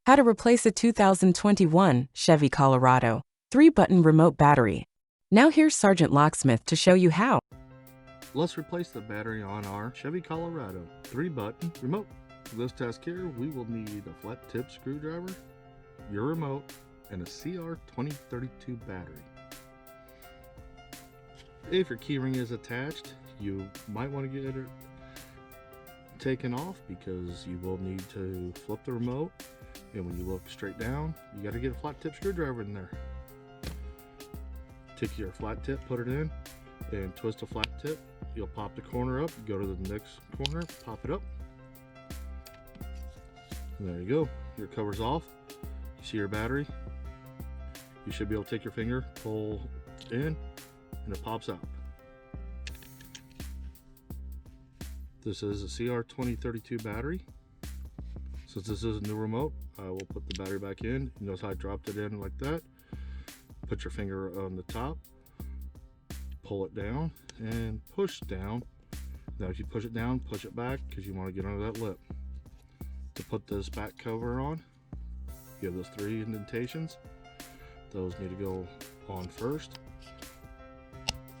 How to replace a 2021 Chevy Colorado 3-button remote battery. Now here's Sergeant Locksmith to show you how. Let's replace the battery on our Chevy Colorado 3-button remote. For this task here, we will need a flat tip screwdriver, your remote, and a CR2032 battery. If your keyring is attached, you might want to get it taken off because you will need to flip the remote, and when you look straight down, you got to get a flat tip screwdriver in there. Take your flat tip, put it in, and twist the flat tip. You'll pop the corner up, go to the next corner, pop it up. And there you go, your cover's off. You see your battery? You should be able to take your finger, pull in, and it pops out. This is a CR2032 battery. Since this is a new remote, I will put the battery back in. You notice how I dropped it in like that. Put your finger on the top, pull it down, and push down. Now if you push it down, push it back because you want to get under that lip. To put this back cover on, you have those 3 indentations. Those need to go on first.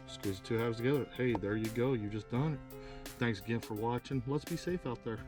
Squeeze the 2 halves together. Hey, there you go, you just done it. Thanks again for watching. Let's be safe out there.